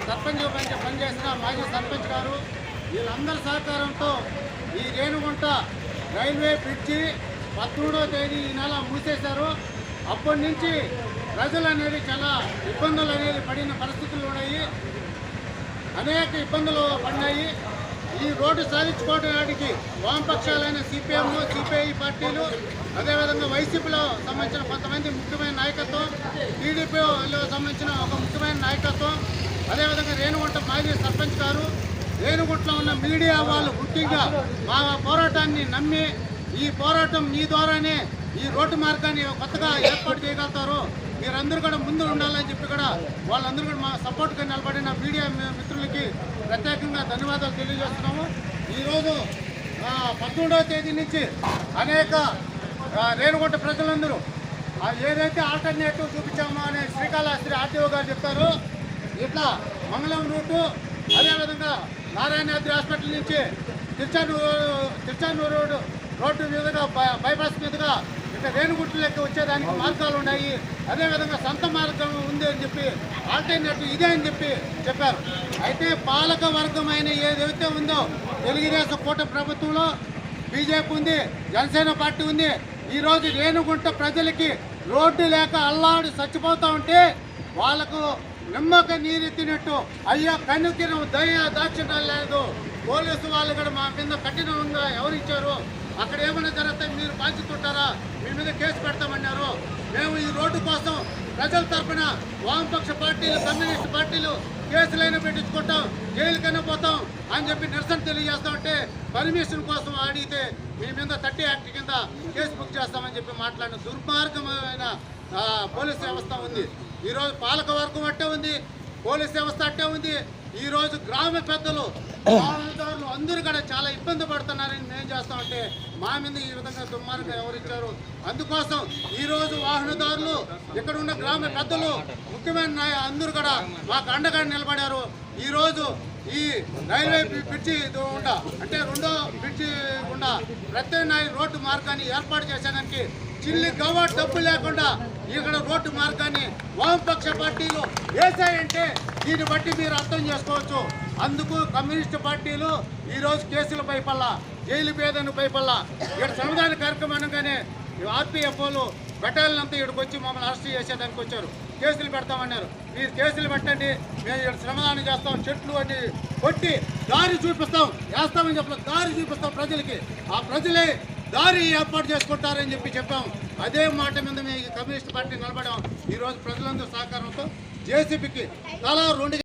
సర్పంచ్ పనిచేసిన మాజీ సర్పంచ్ గారు వీళ్ళందరి సహకారంతో ఈ రేణుగుంట రైల్వే బ్రిడ్జి 13వ తేదీ ఈ నెల మూసేశారు. అప్పటి నుంచి ప్రజలు అనేది చాలా ఇబ్బందులు అనేది పడిన పరిస్థితులు ఉన్నాయి. అనేక ఇబ్బందులు పడినాయి. ఈ రోడ్డు సాధించుకోవడానికి వామపక్షాలైన సిపిఎం, సిపిఐ పార్టీలు, అదేవిధంగా వైసీపీలో సంబంధించిన కొంతమంది ముఖ్యమైన నాయకత్వం, టీడీపీలో సంబంధించిన ఒక ముఖ్యమైన నాయకత్వం, అదేవిధంగా రేణుగుంట మాజీ సర్పంచ్ గారు, రేణుగుంటలో ఉన్న మీడియా వాళ్ళు ముఖ్యంగా మా పోరాటాన్ని నమ్మి ఈ పోరాటం మీ ద్వారానే ఈ రోడ్డు మార్గాన్ని కొత్తగా ఏర్పాటు చేయగలుగుతారు, మీరందరూ కూడా ముందు ఉండాలని చెప్పి కూడా వాళ్ళందరూ కూడా మా సపోర్ట్గా నిలబడిన మీడియా మిత్రులకి ప్రత్యేకంగా ధన్యవాదాలు తెలియజేస్తున్నాము. ఈరోజు 13వ తేదీ నుంచి అనేక రేణుగుంట ప్రజలందరూ ఏదైతే ఆల్టర్నేటివ్ చూపించామో అని శ్రీకాళహస్తి ఆర్టీఓ గారు చెప్తారు. ఇట్లా మంగళం రూటు, అదేవిధంగా నారాయణాద్రి హాస్పిటల్ నుంచి తిరుచానూరు రోడ్డు మీదుగా బైపాస్ మీదుగా ఇక రేణుగుంటలోకి వచ్చేదానికి మార్గాలు ఉన్నాయి. అదేవిధంగా సొంత మార్గం ఉంది అని చెప్పి ఆల్టర్నేటివ్ ఇదే అని చెప్పారు. అయితే పాలక వర్గమైన ఏదైతే ఉందో తెలుగుదేశం కూటమి ప్రభుత్వంలో బీజేపీ ఉంది, జనసేన పార్టీ ఉంది. ఈరోజు రేణుగుంట ప్రజలకి రోడ్డు లేక అల్లాడి చచ్చిపోతూ ఉంటే వాళ్ళకు నిమ్మక నీరెత్తినట్టు అయ్యా కనుకిన దయ దాక్షిణ్యం లేదు. పోలీసు వాళ్ళు కూడా మా మీద కఠినంగా ఎవరిచ్చారు, అక్కడ ఏమైనా జరిగితే మీరు బాధ్యతుంటారా, మీ మీద కేసు పెడతామన్నారు. మేము ఈ రోడ్డు కోసం ప్రజల తరఫున వామపక్ష పార్టీలు, కమ్యూనిస్ట్ పార్టీలు కేసులైనా పెట్టించుకుంటాం, జైలుకైనా పోతాం అని చెప్పి నిరసన తెలియజేస్తామంటే పర్మిషన్ కోసం అడిగితే మీ మీద 30 యాక్ట్ కింద కేసు బుక్ చేస్తామని చెప్పి మాట్లాడిన దుర్మార్గమైన పోలీస్ వ్యవస్థ ఉంది. ఈరోజు పాలక వర్గం అట్టే ఉంది, పోలీస్ వ్యవస్థ అట్టే ఉంది. ఈరోజు గ్రామ పెద్దలు, వాహనదారులు అందరూ కూడా చాలా ఇబ్బంది పడుతున్నారని మేము చేస్తామంటే మా మీద ఈ విధంగా దుర్మార్గం ఎవరిచ్చారు. అందుకోసం ఈరోజు వాహనదారులు, ఇక్కడ ఉన్న గ్రామ పెద్దలు, ముఖ్యమైన అందరూ కూడా మాకు అండగా నిలబడారు. ఈరోజు ఈ రైల్వే బ్రిడ్జి గుండా అంటే 2వ బ్రిడ్జి గుండా ప్రత్యామ్నాయ రోడ్డు మార్గాన్ని ఏర్పాటు చేసేదానికి చిల్లి గవ్వ డబ్బు లేకుండా ఇక్కడ రోడ్డు మార్గాన్ని వామపక్ష పార్టీలు వేసాయంటే దీన్ని బట్టి మీరు అర్థం చేసుకోవచ్చు. అందుకు కమ్యూనిస్టు పార్టీలు ఈరోజు కేసులు భయపల్లా, జైలు పేదను భయపల్లా. ఇక్కడ సంవిధాన కార్యక్రమం అనగానే ఆర్పీఎఫ్ఓలు బెటాలియన్ అంతా ఇక్కడికి వచ్చి మమ్మల్ని అరెస్ట్ చేసేదానికి వచ్చారు. కేసులు పెడతామన్నారు. మీరు కేసులు పెట్టండి, మేము ఇక్కడ శ్రమదానం చేస్తాం, చెట్లు అన్ని కొట్టి దారి చూపిస్తాం, వేస్తామని చెప్పలేదు, దారి చూపిస్తాం ప్రజలకి. ఆ ప్రజలే దారి ఏర్పాటు చేసుకుంటారని చెప్పాం. అదే మాట మీద మేము కమ్యూనిస్ట్ పార్టీ నిలబడాం. ఈరోజు ప్రజలందరూ సహకారంతో జేసీబీకి తలా 2